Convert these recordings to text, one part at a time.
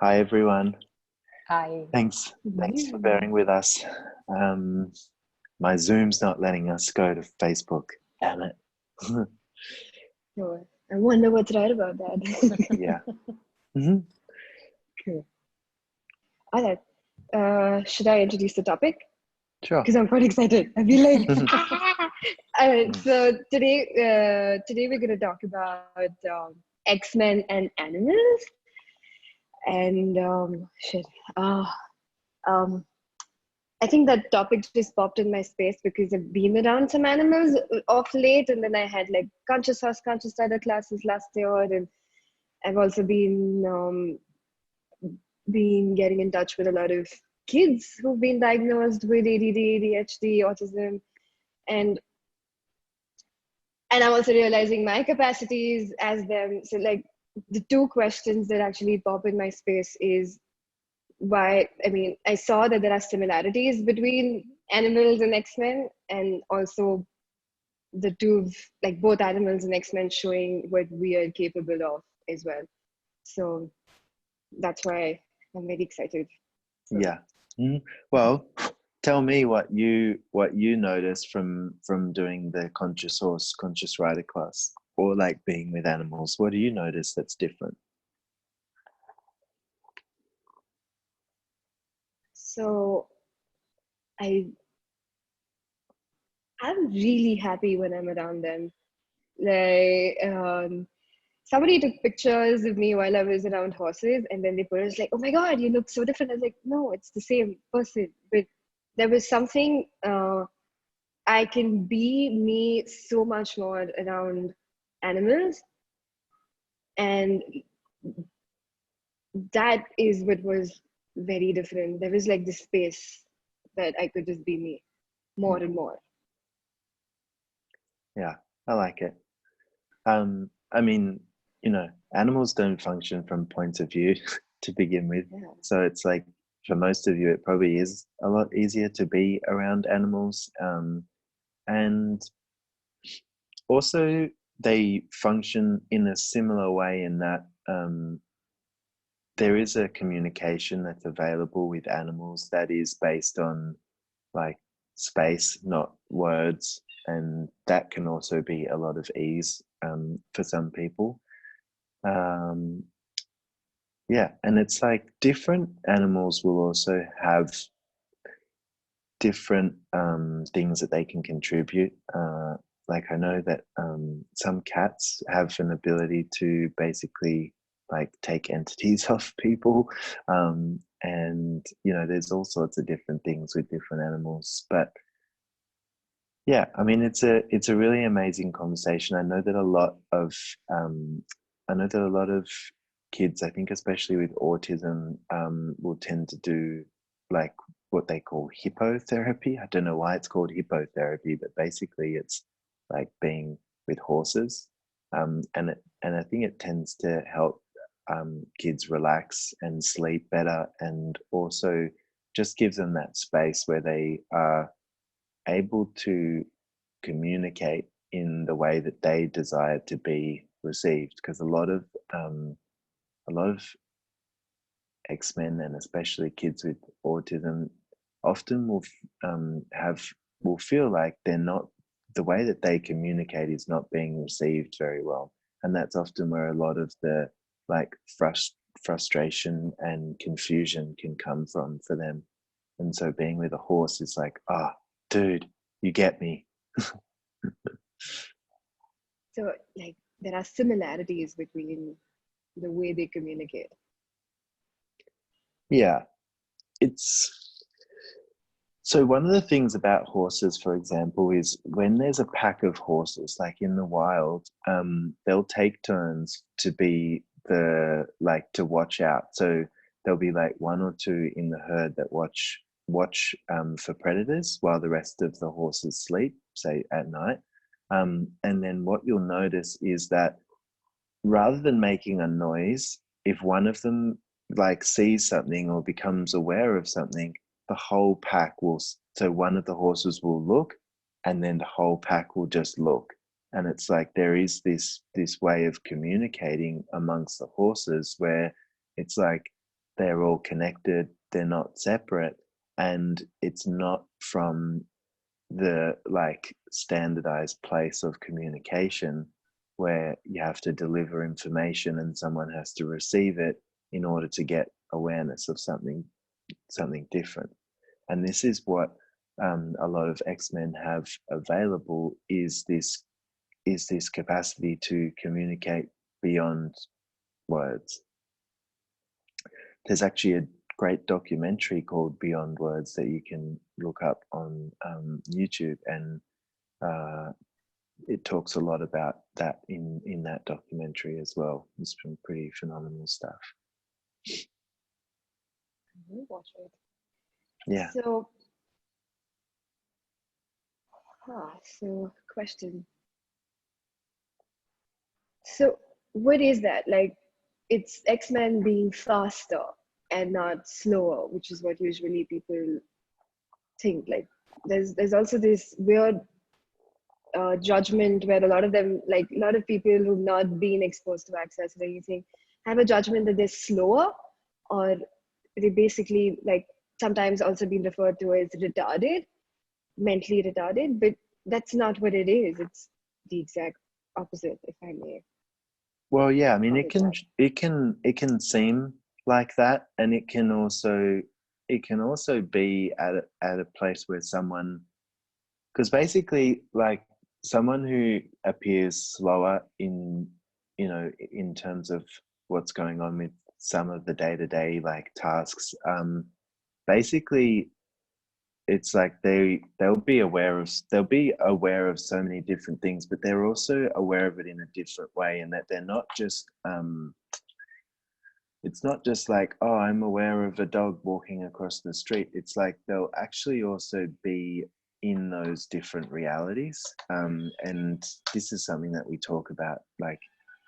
Hi everyone. Hi. Thanks for bearing with us. Um, my Zoom's not letting us go to Facebook. Damn it. No, I wonder what's right about that. Yeah. Mhm. Cool. All right. Should I introduce the topic? Sure. Because I'm quite excited. I feel like. All right. So today we're going to talk about X-Men and animals. And shit. I think that topic just popped in my space because I've been around some animals of late, and then I had like conscious horse, conscious rider classes last year, and I've also been getting in touch with a lot of kids who've been diagnosed with ADD, ADHD, autism, and I'm also realizing my capacities as them. So like the two questions that actually pop in my space is why, I mean, I saw that there are similarities between animals and X-Men, and also the two, like both animals and X-Men showing what we are capable of as well. So that's why I'm very excited. So. Yeah. Well, tell me what you noticed from doing the conscious horse, conscious rider class, or like being with animals. What do you notice that's different? So I'm really happy when I'm around them. Like somebody took pictures of me while I was around horses, and then they put us like, "Oh my God, you look so different." I was like, "No, it's the same person." But there was something I can be me so much more around animals, and that is what was very different. There was like this space that I could just be me more and more. Yeah, I like it. I mean, animals don't function from points of view to begin with. Yeah. So it's like for most of you, it probably is a lot easier to be around animals. And also, they function in a similar way in that there is a communication that's available with animals that is based on like space, not words. And that can also be a lot of ease for some people. Um, yeah, and it's like different animals will also have different things that they can contribute. Like I know that some cats have an ability to basically like take entities off people, and there's all sorts of different things with different animals. But yeah, I mean it's a really amazing conversation. I know that a lot of kids, I think especially with autism, will tend to do like what they call hippotherapy. I don't know why it's called hippotherapy, but basically it's like being with horses, and I think it tends to help kids relax and sleep better, and also just gives them that space where they are able to communicate in the way that they desire to be received. Because a lot of X-Men, and especially kids with autism, often will feel like they're not, the way that they communicate is not being received very well, and that's often where a lot of the like frustration and confusion can come from for them. And so being with a horse is like, ah, oh, dude, you get me. So like there are similarities between the way they communicate. Yeah, it's so one of the things about horses, for example, is when there's a pack of horses, like in the wild, they'll take turns to be to watch out. So there'll be like one or two in the herd that watch for predators while the rest of the horses sleep, say at night. And then what you'll notice is that rather than making a noise, if one of them like sees something or becomes aware of something, the whole pack will, so one of the horses will look, and then the whole pack will just look. And it's like there is this way of communicating amongst the horses where it's like they're all connected, they're not separate, and it's not from the like standardized place of communication where you have to deliver information and someone has to receive it in order to get awareness of something different. And this is what a lot of X-Men have available, is this capacity to communicate beyond words. There's actually a great documentary called Beyond Words that you can look up on YouTube, and it talks a lot about that in that documentary as well. It's been pretty phenomenal stuff. Watch it. Yeah. So, question. So, what is that? Like, it's X-Men being faster and not slower, which is what usually people think. Like, there's also this weird judgment where a lot of them, like a lot of people who've not been exposed to access or anything, have a judgment that they're slower, or they basically like sometimes also been referred to as retarded, mentally retarded, but that's not what it is. It's the exact opposite, if I may. Well, yeah, I mean, it can seem like that, and it can also be at a place where someone, because basically, like someone who appears slower in terms of what's going on with some of the day-to-day like tasks, basically it's like they'll be aware of so many different things, but they're also aware of it in a different way, and that they're not just it's not just like, oh, I'm aware of a dog walking across the street. It's like they'll actually also be in those different realities, and this is something that we talk about like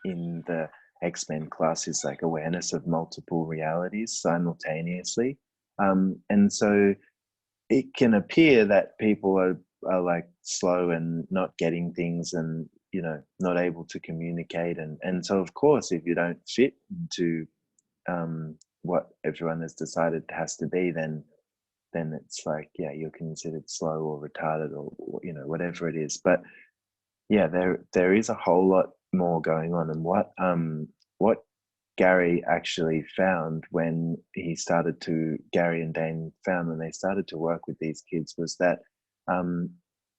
in the X-Men class, is like awareness of multiple realities simultaneously, and so it can appear that people are like slow and not getting things, and not able to communicate, and so of course if you don't fit into what everyone has decided it has to be, then it's like, yeah, you're considered slow or retarded, or whatever it is. But yeah, there is a whole lot more going on, and what Gary actually found when Gary and Dane found when they started to work with these kids, was that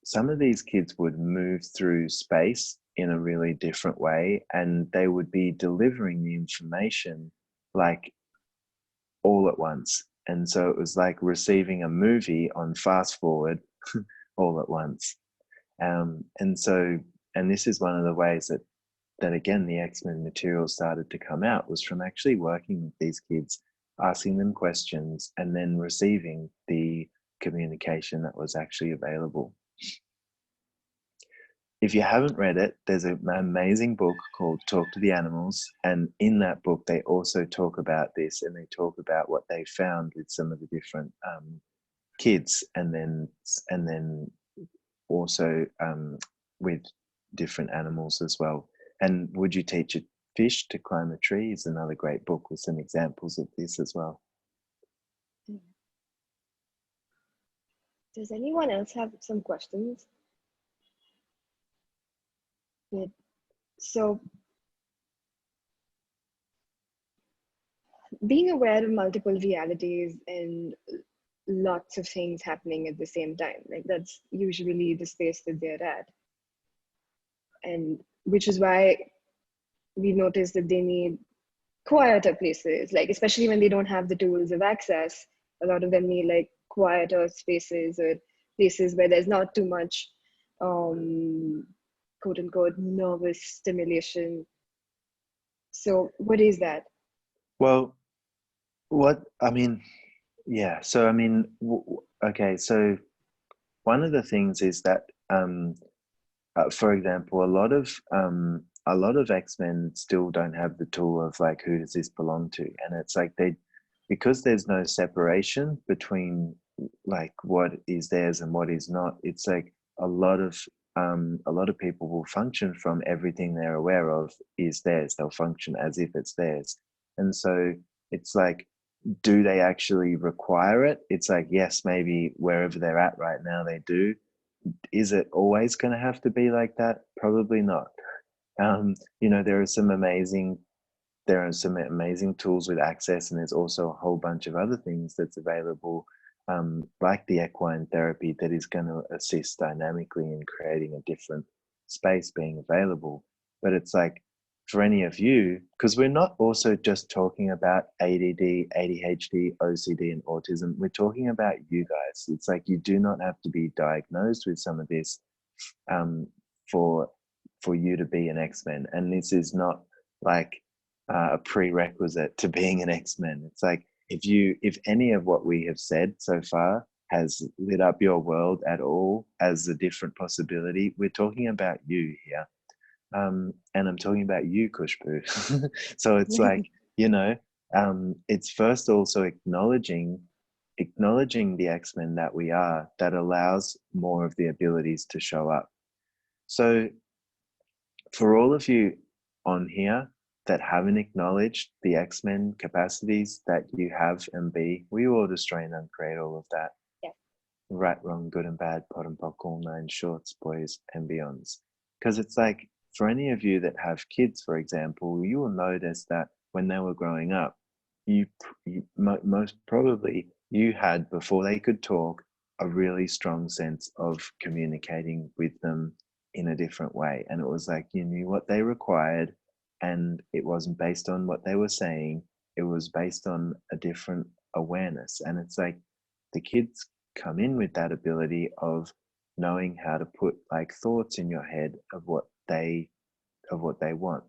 some of these kids would move through space in a really different way, and they would be delivering the information like all at once. And so it was like receiving a movie on fast forward all at once. And this is one of the ways that again the X-Men material started to come out, was from actually working with these kids, asking them questions, and then receiving the communication that was actually available. If you haven't read it, there's an amazing book called Talk to the Animals, and in that book they also talk about this, and they talk about what they found with some of the different kids, and then also with different animals as well. And Would You Teach a Fish to Climb a Tree is another great book with some examples of this as well. Does anyone else have some questions? Good. So, being aware of multiple realities and lots of things happening at the same time, like that's usually the space that they're at. And which is why we notice that they need quieter places, like especially when they don't have the tools of access. A lot of them need like quieter spaces, or places where there's not too much quote unquote nervous stimulation. So what is that? Well, yeah, so I mean, okay, so one of the things is that for example, a lot of X-Men still don't have the tool of like, who does this belong to? And it's like because there's no separation between like what is theirs and what is not. It's like a lot of people will function from everything they're aware of is theirs. They'll function as if it's theirs, and so it's like do they actually require it? It's like, yes, maybe wherever they're at right now, they do. Is it always going to have to be like that? Probably not. You know, there are some amazing tools with access, and there's also a whole bunch of other things that's available, like the equine therapy, that is going to assist dynamically in creating a different space being available. But it's like, for any of you, because we're not also just talking about ADD, ADHD, OCD, and autism. We're talking about you guys. It's like, you do not have to be diagnosed with some of this um, for for you to be an X-Men, and this is not like a prerequisite to being an X-Men. It's like, if any of what we have said so far has lit up your world at all as a different possibility, we're talking about you here. And I'm talking about you, Khushboo. So it's like, you know, it's first also acknowledging the X-Men that we are, that allows more of the abilities to show up. So for all of you on here that haven't acknowledged the X-Men capacities that you have and be, we all destroy and uncreate all of that. Yeah. Right, wrong, good and bad, pot and pock, all nine shorts, boys and beyonds. Because it's like, for any of you that have kids, for example, you will notice that when they were growing up, most probably you had, before they could talk, a really strong sense of communicating with them in a different way. And it was like, you knew what they required, and it wasn't based on what they were saying, it was based on a different awareness. And it's like, the kids come in with that ability of knowing how to put like thoughts in your head of what they want.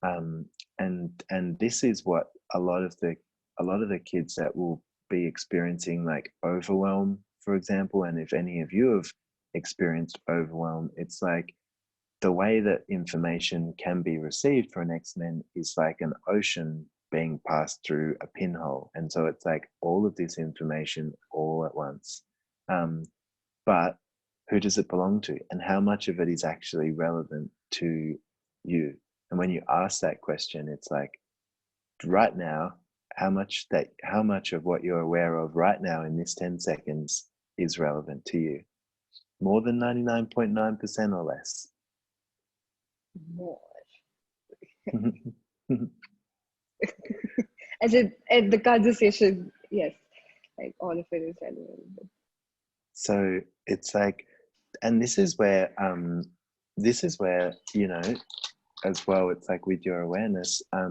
um, and this is what a lot of the kids that will be experiencing like overwhelm, for example. And if any of you have experienced overwhelm, it's like, the way that information can be received for an X-Men is like an ocean being passed through a pinhole. And so it's like all of this information all at once. But who does it belong to? And how much of it is actually relevant to you? And when you ask that question, it's like, right now, how much of what you're aware of right now in this 10 seconds is relevant to you? More than 99.9% or less? More. As in the conversation, yes, like all of it is relevant. So it's like, and this is where, you know, as well, it's like with your awareness, a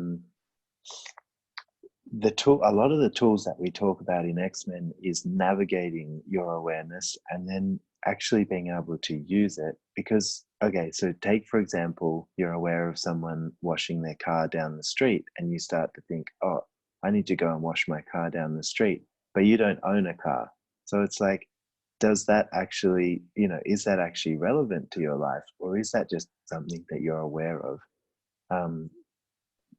lot of the tools that we talk about in X-Men is navigating your awareness and then actually being able to use it. Because, okay, so take, for example, you're aware of someone washing their car down the street, and you start to think, oh, I need to go and wash my car down the street, but you don't own a car. So it's like, does that actually, you know, is that actually relevant to your life, or is that just something that you're aware of?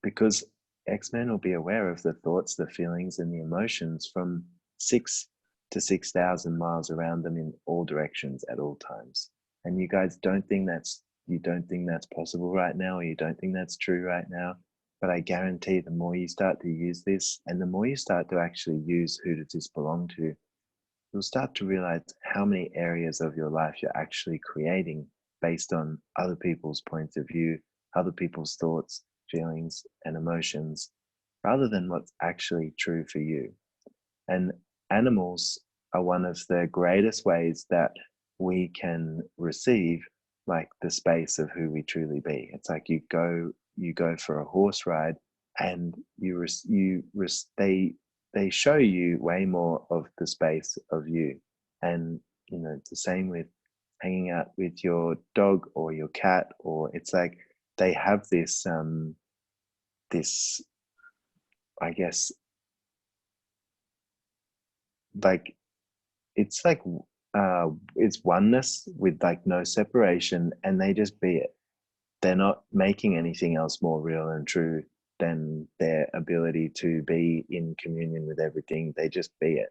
Because X-Men will be aware of the thoughts, the feelings, and the emotions from 6,000 to 6,000 miles around them in all directions at all times. And you guys you don't think that's possible right now, or you don't think that's true right now. But I guarantee, the more you start to use this, and the more you start to actually use who does this belong to, you'll start to realize how many areas of your life you're actually creating based on other people's points of view, other people's thoughts, feelings, and emotions, rather than what's actually true for you. And animals are one of the greatest ways that we can receive like the space of who we truly be. It's like, you go for a horse ride, and they show you way more of the space of you. And you know, it's the same with hanging out with your dog or your cat, or it's like, they have this, I guess, like, it's like, it's oneness with like no separation, and they just be it. They're not making anything else more real and true than their ability to be in communion with everything. They just be it.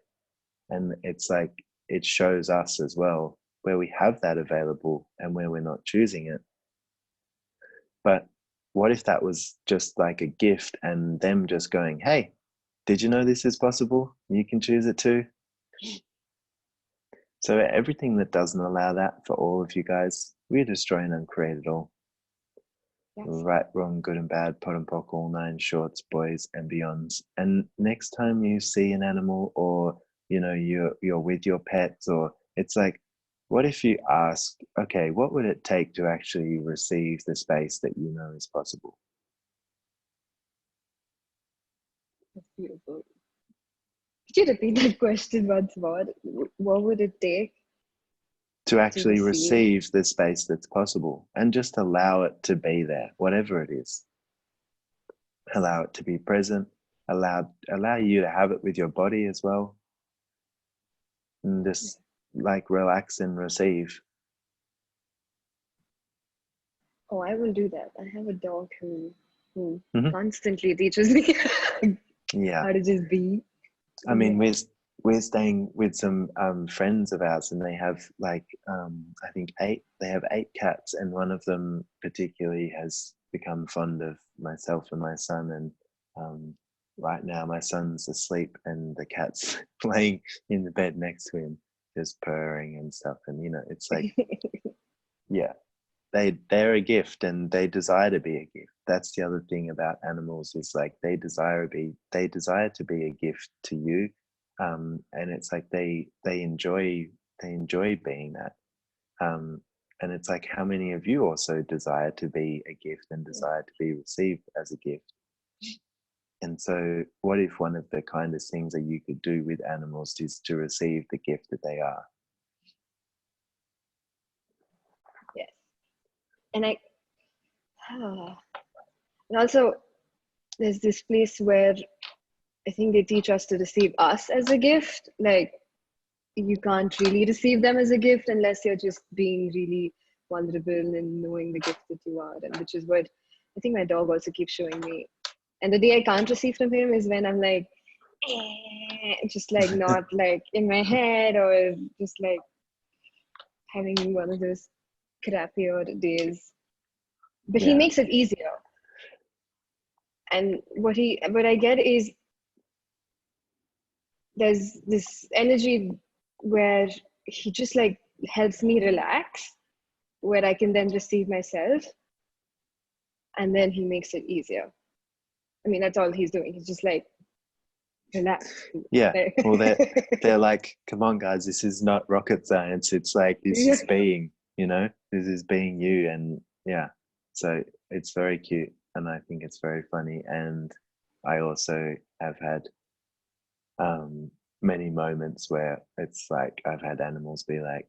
And it's like, it shows us as well where we have that available and where we're not choosing it. But what if that was just like a gift, and them just going, hey, Did you know this is possible? You can choose it too. So everything that doesn't allow that for all of you guys, we destroy and uncreate it all. Yes. Right, wrong, good and bad, pot and pock, all nine shorts, boys and beyonds. And next time you see an animal, or you're with your pets, or it's like, what if you ask, okay, what would it take to actually receive the space that you know is possible? That's beautiful. Could you repeat that question once more? What would it take To to actually receive? receive the space that's possible, and just allow it to be there, whatever it is. Allow it to be present. Allow you to have it with your body as well, and just like relax and receive. Oh, I will do that. I have a dog who Mm-hmm. constantly teaches me Yeah, how to just be. I mean, we're staying with some friends of ours, and they have like I think eight. They have 8 cats, and one of them particularly has become fond of myself and my son. And right now, my son's asleep, and the cat's laying in the bed next to him, just purring and stuff. And it's like, yeah, they're a gift, and they desire to be a gift. That's the other thing about animals, is like they desire to be a gift to you. And it's like they enjoy being that. And it's like, how many of you also desire to be a gift and desire to be received as a gift? And so what if one of the kindest things that you could do with animals is to receive the gift that they are? Yes. And and also there's this place where I think they teach us to receive us as a gift. Like, you can't really receive them as a gift unless you're just being really vulnerable and knowing the gift that you are, and which is what I think my dog also keeps showing me. And the day I can't receive from him is when I'm like, just like not like in my head, or just like having one of those crappier days. But he Yeah. makes it easier. And what I get is there's this energy where he just like helps me relax, where I can then receive myself, and then he makes it easier. I mean, that's all he's doing. He's just like, relax. Yeah. Well, they're like, come on, guys, this is not rocket science. It's like, this Yeah. is being, this is being you. And yeah, so it's very cute, and I think it's very funny. And I also have had many moments where it's like I've had animals be like,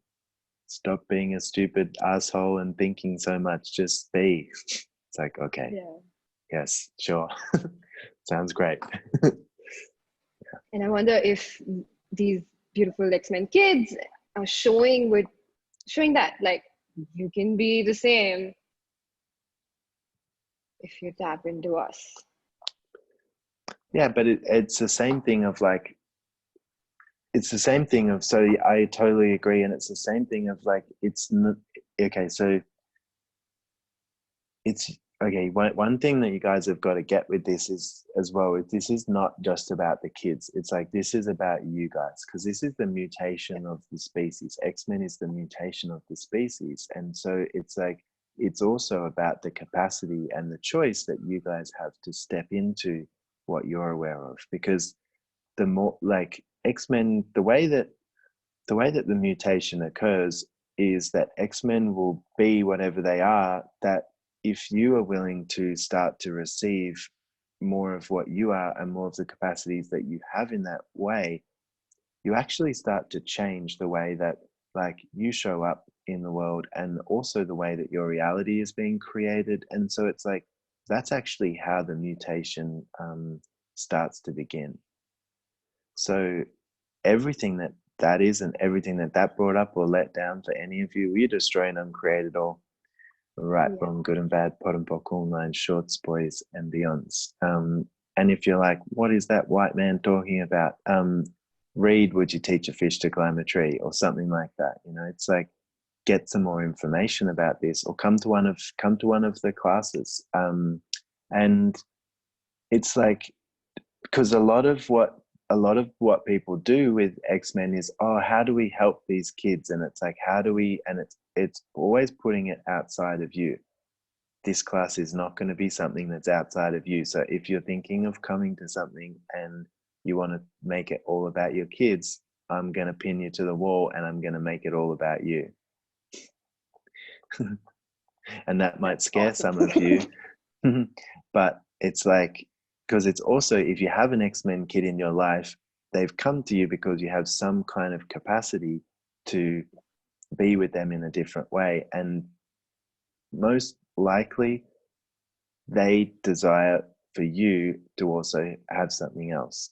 stop being a stupid asshole and thinking so much, just be. It's like, okay, Yeah. yes, sure. Sounds great. And I wonder if these beautiful X-Men kids are showing that, like, you can be the same if you tap into us. Yeah, but it's the same thing of like, it's the same thing of, so I totally agree. And it's the same thing of like, it's not, okay, so it's, okay, one thing that you guys have got to get with this is, as well, this is not just about the kids. It's like, this is about you guys, because this is the mutation of the species. X-Men is the mutation of the species. And so it's like, it's also about the capacity and the choice that you guys have to step into what you're aware of. Because the more, like, X-Men, the way that the mutation occurs is that X-Men will be whatever they are, that if you are willing to start to receive more of what you are and more of the capacities that you have in that way, you actually start to change the way that, like, you show up in the world, and also the way that your reality is being created. And so it's like, that's actually how the mutation starts to begin. So everything that is, and everything that brought up or let down for any of you, we destroy and uncreate it all. Right, wrong, good and bad, pot and pock, all nine shorts, boys and beyonds. And if you're like, what is that white man talking about? Read Would You Teach a Fish to Climb a Tree, or something like that. It's like, get some more information about this, or come to one of the classes. And it's like, because a lot of what people do with X-Men is, oh, how do we help these kids? And it's like, how do we? And it's always putting it outside of you. This class is not going to be something that's outside of you. So if you're thinking of coming to something and you want to make it all about your kids, I'm going to pin you to the wall and I'm going to make it all about you. And that might scare Awesome. some of you. But it's like, because it's also, if you have an X-Men kid in your life, they've come to you because you have some kind of capacity to be with them in a different way. And most likely, they desire for you to also have something else.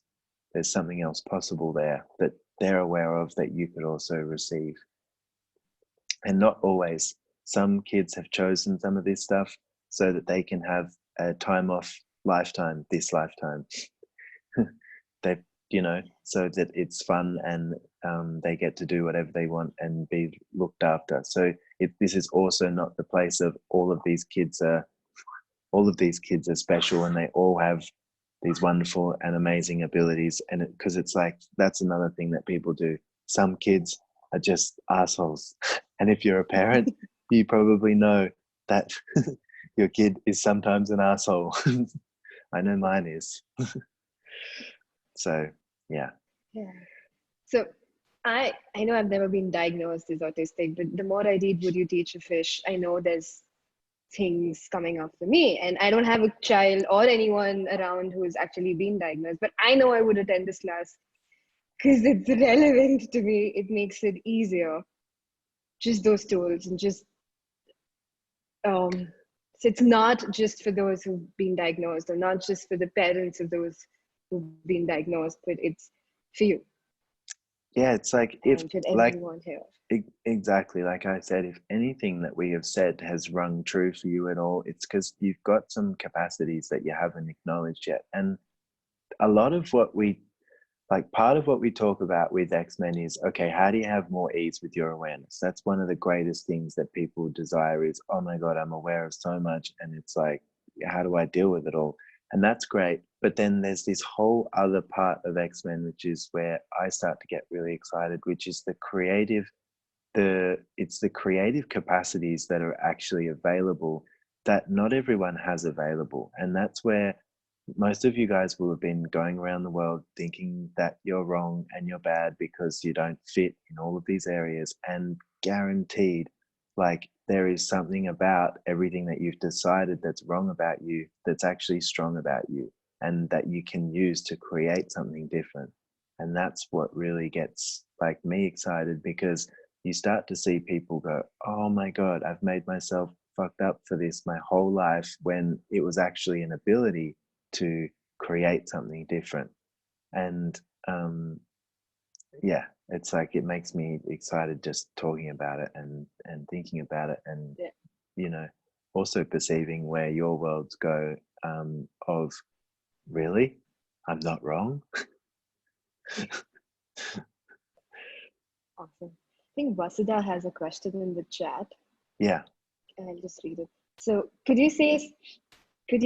There's something else possible there that they're aware of that you could also receive. And not always. Some kids have chosen some of this stuff so that they can have a time off lifetime, this lifetime. They, so that it's fun and they get to do whatever they want and be looked after. So this is also not the place of all of these kids are special and they all have these wonderful and amazing abilities. And because it's like, that's another thing that people do. Some kids are just assholes. And if you're a parent, you probably know that your kid is sometimes an asshole. I know mine is. So, yeah. Yeah. So I know I've never been diagnosed as autistic, but the more I read Would You Teach a Fish, I know there's things coming up for me. And I don't have a child or anyone around who has actually been diagnosed, but I know I would attend this class because it's relevant to me. It makes it easier. Just those tools and just so it's not just for those who've been diagnosed or not just for the parents of those who've been diagnosed, but it's for you. Yeah, it's like if and for like everyone here. exactly like I said, if anything that we have said has rung true for you at all, it's because you've got some capacities that you haven't acknowledged yet. And a lot of what we part of what we talk about with X-Men is, okay, how do you have more ease with your awareness? That's one of the greatest things that people desire is, oh my God, I'm aware of so much. And it's like, how do I deal with it all? And that's great. But then there's this whole other part of X-Men, which is where I start to get really excited, which is it's the creative capacities that are actually available that not everyone has available. And that's where most of you guys will have been going around the world thinking that you're wrong and you're bad because you don't fit in all of these areas. And guaranteed, there is something about everything that you've decided that's wrong about you that's actually strong about you and that you can use to create something different. And that's what really gets me excited, because you start to see people go, oh my God, I've made myself fucked up for this my whole life, when it was actually an ability to create something different. And yeah, it's like, it makes me excited just talking about it and thinking about it, and also perceiving where your worlds go, of really, I'm not wrong. Awesome. I think Vasudha has a question in the chat. Yeah. And I'll just read it. So could you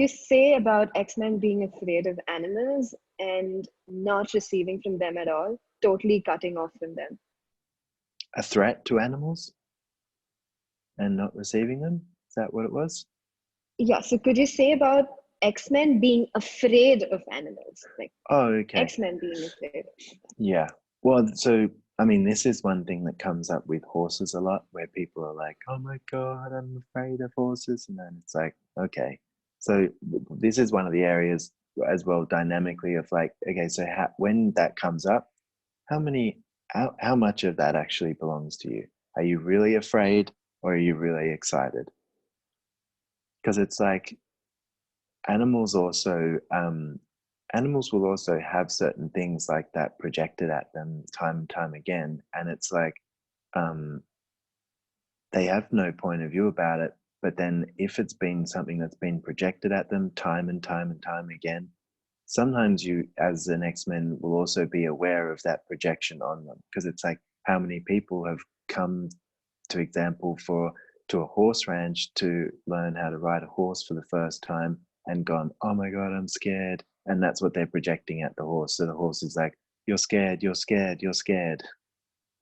say about X-Men being afraid of animals and not receiving from them at all, totally cutting off from them? A threat to animals and not receiving them? Is that what it was? Yeah. So could you say about X-Men being afraid of animals? Okay. X-Men being afraid of them. Yeah. Well, so, I mean, this is one thing that comes up with horses a lot, where people are like, oh my God, I'm afraid of horses. And then it's like, okay. So this is one of the areas as well, dynamically, of okay, so when that comes up, how much of that actually belongs to you? Are you really afraid, or are you really excited? Because it's like, animals will also have certain things like that projected at them time and time again, and it's like, they have no point of view about it, but then if it's been something that's been projected at them time and time and time again, sometimes you as an X-Men will also be aware of that projection on them, because it's like, how many people have come to example to a horse ranch to learn how to ride a horse for the first time and gone, oh my God, I'm scared. and that's what they're projecting at the horse. So the horse is like, you're scared, you're scared, you're scared.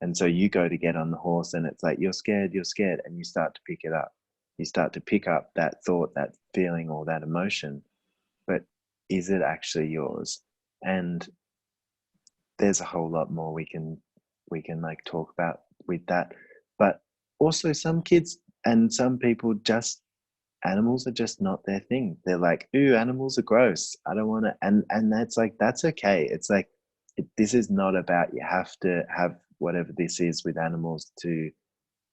And so you go to get on the horse and it's like, you're scared, and you start to pick it up. You start to pick up that thought, that feeling, or that emotion, but is it actually yours? And there's a whole lot more we can like talk about with that. But also some kids and some people, just animals are just not their thing. They're like, ooh, animals are gross, I don't want to. And that's like, that's okay. It's like, this is not about you have to have whatever this is with animals to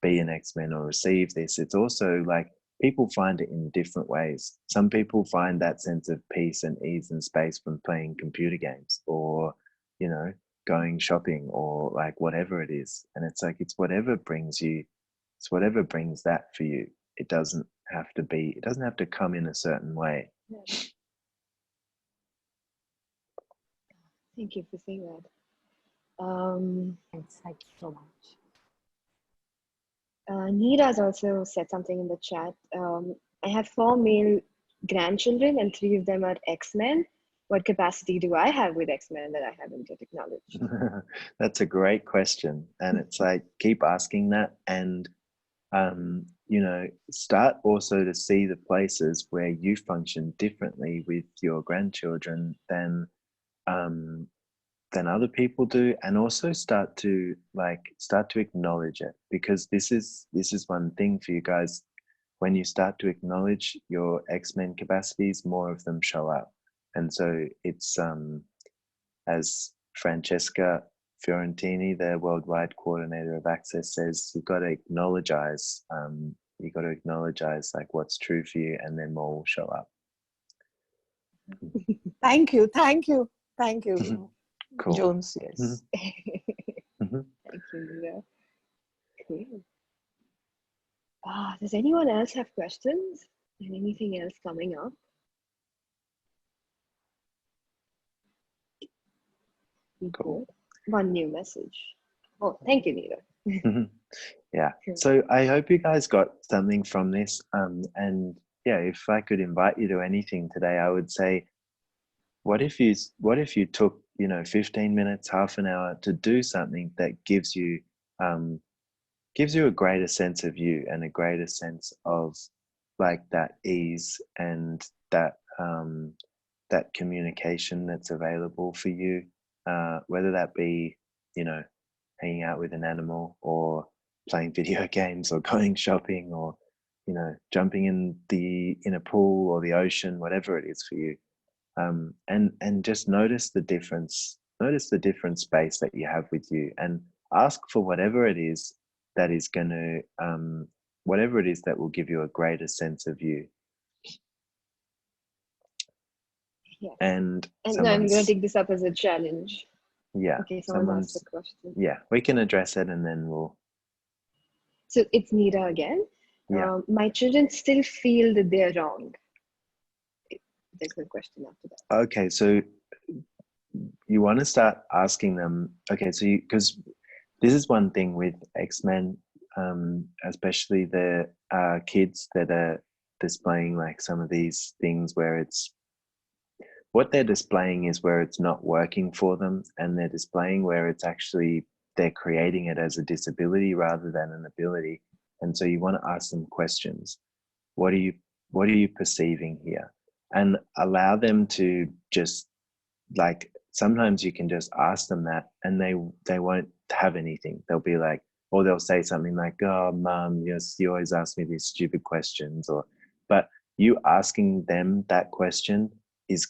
be an X-Men or receive this. It's also like, people find it in different ways. Some people find that sense of peace and ease and space from playing computer games, or going shopping, or like whatever it is. And it's like, it's whatever brings that for you. It doesn't have to come in a certain way. Thank you for saying that. Thanks so much. Neera's also said something in the chat. I have 4 male grandchildren and 3 of them are X-Men. What capacity do I have with X-Men that I haven't yet acknowledged? That's a great question. And it's like, keep asking that, and start also to see the places where you function differently with your grandchildren than other people do, and also start to acknowledge it, because this is one thing for you guys. When you start to acknowledge your X-Men capacities, more of them show up. And so it's as Francesca Fiorentini, the worldwide coordinator of Access, says, you've got to acknowledge like what's true for you, and then more will show up. Thank you. Cool. Jones, yes. Mm-hmm. Thank you, Neera. Cool. Does anyone else have questions? And anything else coming up? Cool. One new message. Oh, thank you, Neera. Yeah. So I hope you guys got something from this. And yeah, if I could invite you to anything today, I would say, what if you took 15 minutes, half an hour to do something that gives you a greater sense of you, and a greater sense of like that ease, and that that communication that's available for you, whether that be hanging out with an animal, or playing video games, or going shopping, or jumping in a pool or the ocean, whatever it is for you. And just notice the difference. Notice the different space that you have with you, and ask for whatever it is that is going to, whatever it is that will give you a greater sense of you. Yeah. And I'm going to take this up as a challenge. Yeah. Okay, someone asked a question. Yeah, we can address it, and then we'll. So it's Neera again. Yeah. My children still feel that they're wrong. There's no question after that. Okay, so you want to start asking them. Okay, so because this is one thing with X-Men, especially the kids that are displaying like some of these things where it's what they're displaying is where it's not working for them, and they're displaying where it's actually they're creating it as a disability rather than an ability. And so you want to ask them questions. What are you perceiving here? And allow them to just, like, sometimes you can just ask them that, and they won't have anything. They'll be like, or they'll say something like, oh, Mom, yes, you always ask me these stupid questions. But you asking them that question is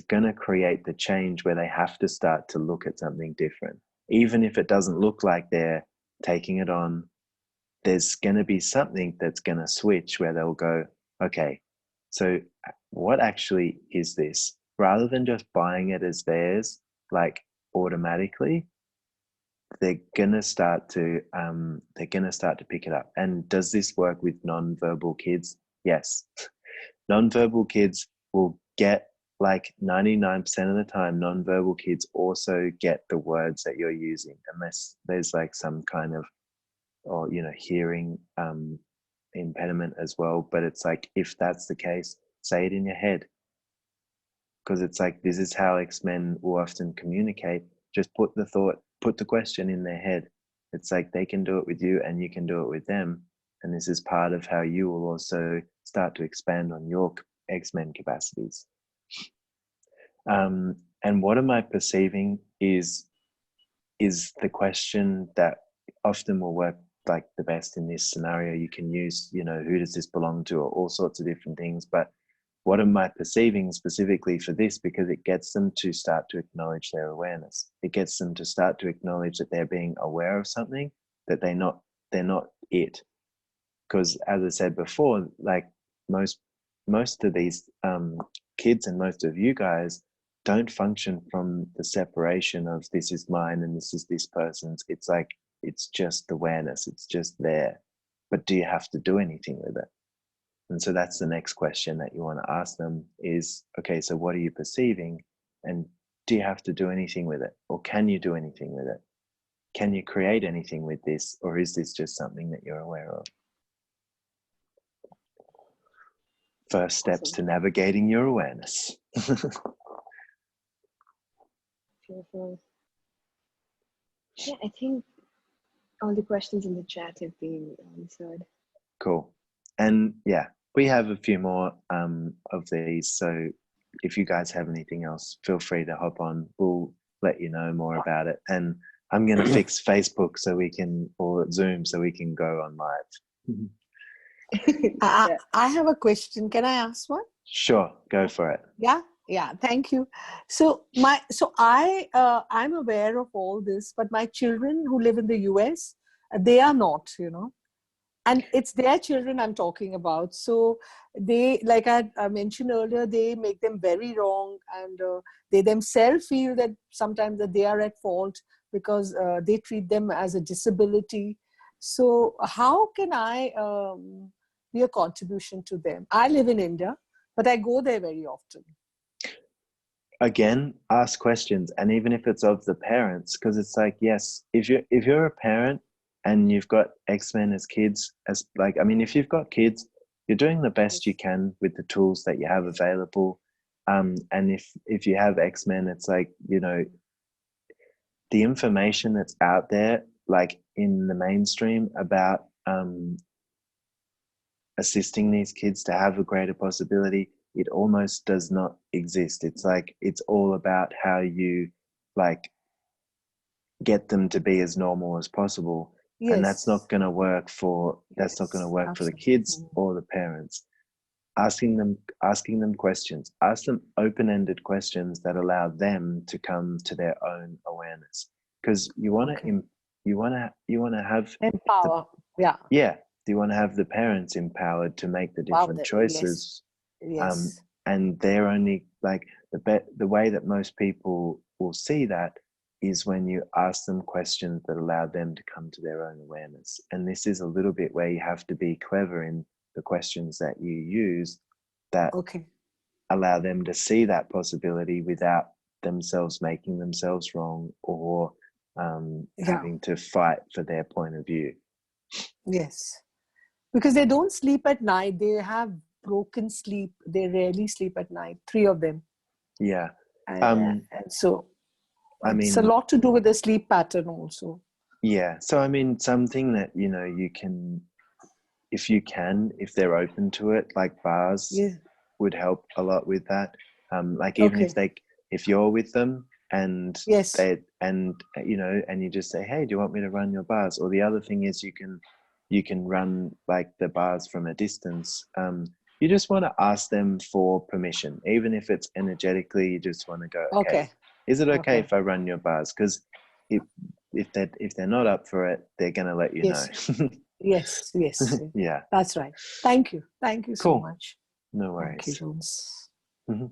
going to create the change where they have to start to look at something different. Even if it doesn't look like they're taking it on, there's going to be something that's going to switch where they'll go, okay, so what actually is this? Rather than just buying it as theirs, like automatically, they're going to start to pick it up. And does this work with non-verbal kids? Yes. Non-verbal kids will get, like 99% of the time, non-verbal kids also get the words that you're using, unless there's like some kind of, or hearing impediment as well. But it's like, if that's the case, say it in your head. because it's like, this is how X-Men will often communicate. Just put the question in their head. It's like they can do it with you and you can do it with them. And this is part of how you will also start to expand on your X-Men capacities. And what am I perceiving is the question that often will work like the best in this scenario. You can use, who does this belong to, or all sorts of different things. But what am I perceiving specifically for this? Because it gets them to start to acknowledge their awareness. It gets them to start to acknowledge that they're being aware of something, that they're not it. Because as I said before, like most of these kids and most of you guys don't function from the separation of this is mine and this is this person's. It's like, it's just awareness. It's just there. But do you have to do anything with it? And so that's the next question that you want to ask them is, okay, so what are you perceiving? And do you have to do anything with it? Or can you do anything with it? Can you create anything with this? Or is this just something that you're aware of? First steps to navigating your awareness. Beautiful. Yeah, I think all the questions in the chat have been answered. Cool. And yeah, we have a few more of these. So if you guys have anything else, feel free to hop on. We'll let you know more about it. And I'm going to fix Facebook or Zoom so we can go on live. I have a question. Can I ask one? Sure, go for it. Yeah, thank you. So I'm aware of all this, but my children who live in the US, they are not, and it's their children I'm talking about. So they, like I mentioned earlier, they make them very wrong, and they themselves feel that sometimes that they are at fault because they treat them as a disability. So how can I be a contribution to them? I live in India, but I go there very often. Again, ask questions, and even if it's of the parents, because it's like, yes, if you're a parent and you've got X-Men as kids, if you've got kids, you're doing the best you can with the tools that you have available. And if you have X-Men, it's like, the information that's out there, like in the mainstream about assisting these kids to have a greater possibility, it almost does not exist. It's like, it's all about how you get them to be as normal as possible. Yes. And that's not going to work for the kids or the parents. Asking them questions, ask them open-ended questions that allow them to come to their own awareness, because you want to have empower. You want to have the parents empowered to make the different choices. Yes. And they're only the way that most people will see that is when you ask them questions that allow them to come to their own awareness. And this is a little bit where you have to be clever in the questions that you use that allow them to see that possibility without themselves making themselves wrong or having to fight for their point of view. Yes. Because they don't sleep at night. They have broken sleep. They rarely sleep at night, 3 of them. Yeah. And so it's a lot to do with the sleep pattern also. Yeah. So, something that, you can, if they're open to it, like bars would help a lot with that. If you're with them and and you just say, hey, do you want me to run your bars? Or the other thing is you can run the bars from a distance. You just want to ask them for permission, even if it's energetically. You just want to go, okay. Is it okay if I run your bars? Because if they're not up for it, they're gonna let you know. Yes. Yeah, that's right. Thank you so much. No worries. Thank you, Jones. Mm-hmm.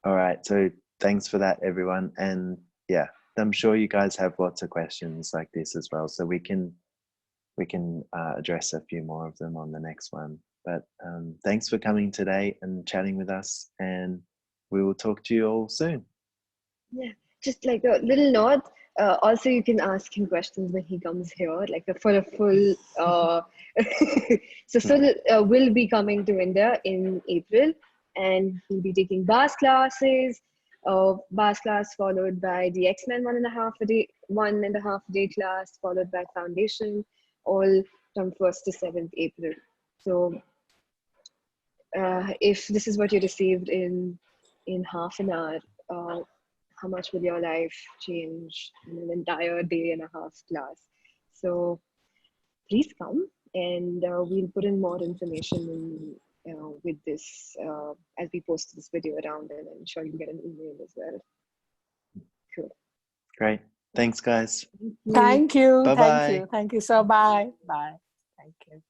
All right, so thanks for that, everyone. And yeah, I'm sure you guys have lots of questions like this as well, so we can address a few more of them on the next one. But thanks for coming today and chatting with us, and we will talk to you all soon. Yeah, just like a little note. Also, you can ask him questions when he comes here, for a full. So Sul will be coming to India in April. and we'll be taking bars classes. Bars class followed by the X-Men 1.5 day class, followed by Foundation, all from 1st to 7th April. So if this is what you received in half an hour, how much will your life change in an entire day and a half class? So please come, and we'll put in more information in, with this as we post this video around, and I'm sure you'll get an email as well. Cool. Great. Thanks, guys. Thank you. Bye-bye. Thank you. So bye. Bye. Thank you.